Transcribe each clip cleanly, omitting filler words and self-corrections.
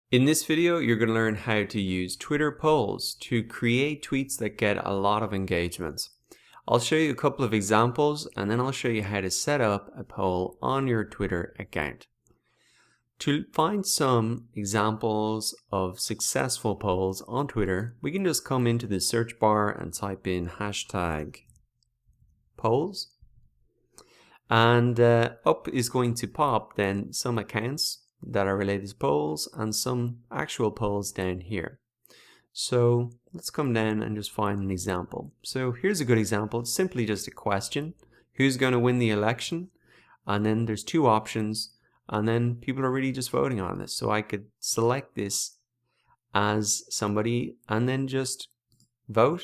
In this video, you're going to learn how to use Twitter polls to create tweets that get a lot of engagement. I'll show you a couple of examples and then I'll show you how to set up a poll on your Twitter account. To find some examples of successful polls on Twitter, we can just come into the search bar and type in hashtag polls. And up is going to pop then some accounts that are related to polls and some actual polls down here. So let's come down and just find an example. So here's a good example. It's simply just a question. Who's going to win the election? And then there's two options. And then people are really just voting on this. So I could select this as somebody and then just vote.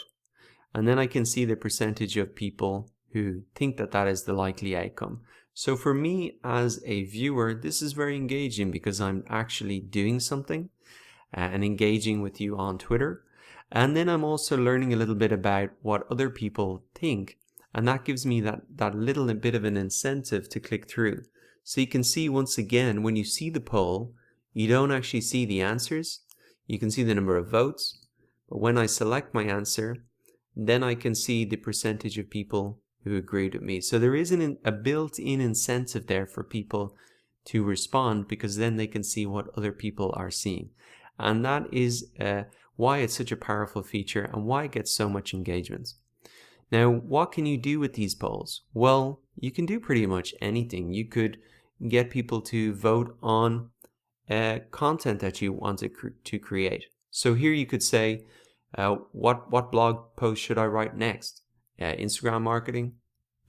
And then I can see the percentage of people who think that that is the likely outcome. So for me as a viewer, this is very engaging because I'm actually doing something and engaging with you on Twitter. And then I'm also learning a little bit about what other people think. And that gives me that little bit of an incentive to click through. So you can see once again, when you see the poll, you don't actually see the answers. You can see the number of votes. But when I select my answer, then I can see the percentage of people who agreed with me. So there is a built-in incentive there for people to respond because then they can see what other people are seeing. And that is why it's such a powerful feature and why it gets so much engagement. Now, what can you do with these polls? Well, you can do pretty much anything. You could get people to vote on content that you want to create. So here you could say, what blog post should I write next? Instagram marketing,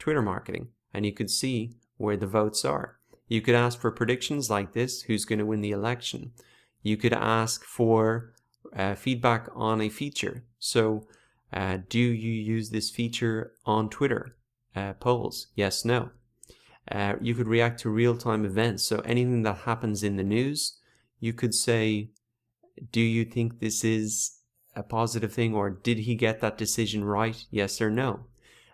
Twitter marketing, and you could see where the votes are. You could ask for predictions like this, who's going to win the election. You could ask for feedback on a feature. So do you use this feature on Twitter? Polls, yes, no. You could react to real-time events. So anything that happens in the news, you could say, do you think this is a positive thing, or did he get that decision right, yes or no?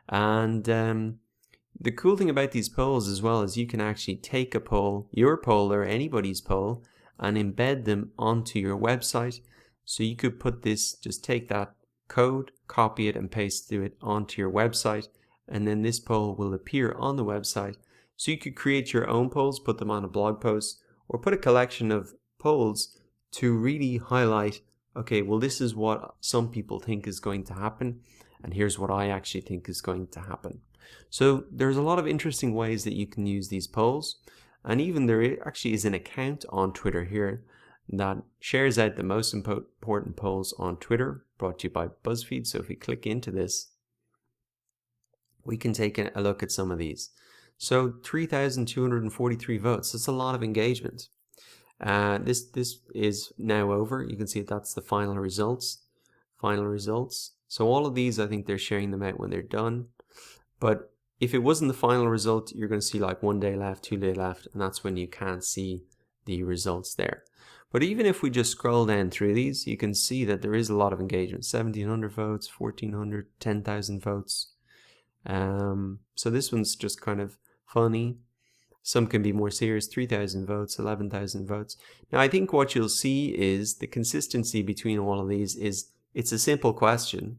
And the cool thing about these polls as well is you can actually take a poll, your poll or anybody's poll, and embed them onto your website. So you could put this, just take that code, copy it and paste it onto your website, and then this poll will appear on the website. So you could create your own polls, put them on a blog post, or put a collection of polls to really highlight, okay, well, this is what some people think is going to happen, and here's what I actually think is going to happen. So there's a lot of interesting ways that you can use these polls, and even there actually is an account on Twitter here that shares out the most important polls on Twitter, brought to you by BuzzFeed. So if we click into this, we can take a look at some of these. So 3,243 votes, that's a lot of engagement. This is now over. You can see that's the final results. So all of these, I think they're sharing them out when they're done. But if it wasn't the final result, you're going to see like 1 day left, 2 days left, and that's when you can't see the results there. But even if we just scroll down through these, you can see that there is a lot of engagement. 1,700 votes, 1,400, 10,000 votes. So this one's just kind of funny. Some can be more serious, 3,000 votes, 11,000 votes. Now, I think what you'll see is the consistency between all of these is it's a simple question,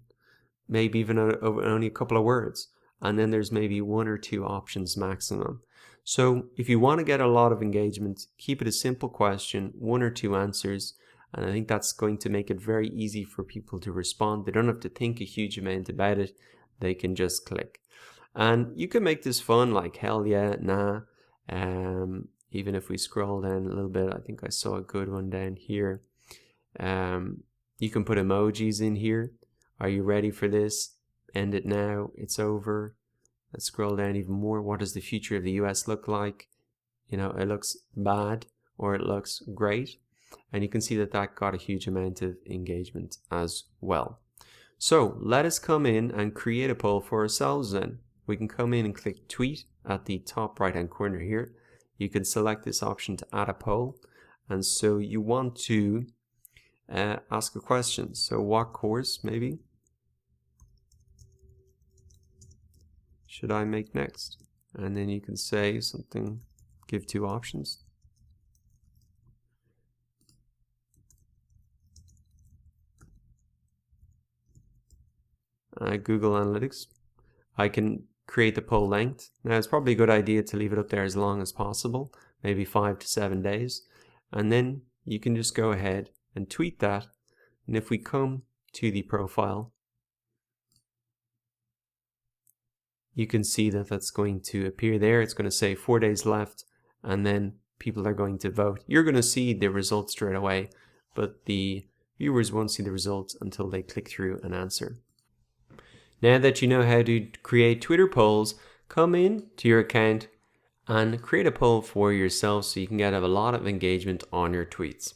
maybe even over only a couple of words, and then there's maybe one or two options maximum. So if you want to get a lot of engagement, keep it a simple question, one or two answers, and I think that's going to make it very easy for people to respond. They don't have to think a huge amount about it. They can just click. And you can make this fun, like hell yeah, nah. Even if we scroll down a little bit, I think I saw a good one down here. You can put emojis in here. Are you ready for this? End it now. It's over. Let's scroll down even more. What does the future of the US look like? You know, it looks bad or it looks great. And you can see that that got a huge amount of engagement as well. So let us come in and create a poll for ourselves then. We can come in and click tweet at the top right hand corner here. You can select this option to add a poll. And so you want to ask a question. So what course maybe should I make next? And then you can say something, give two options. Google Analytics. I can create the poll length. Now it's probably a good idea to leave it up there as long as possible, maybe 5 to 7 days. And then you can just go ahead and tweet that. And if we come to the profile, you can see that that's going to appear there. It's going to say 4 days left, and then people are going to vote. You're going to see the results straight away, but the viewers won't see the results until they click through and answer. Now that you know how to create Twitter polls, come in to your account and create a poll for yourself so you can get a lot of engagement on your tweets.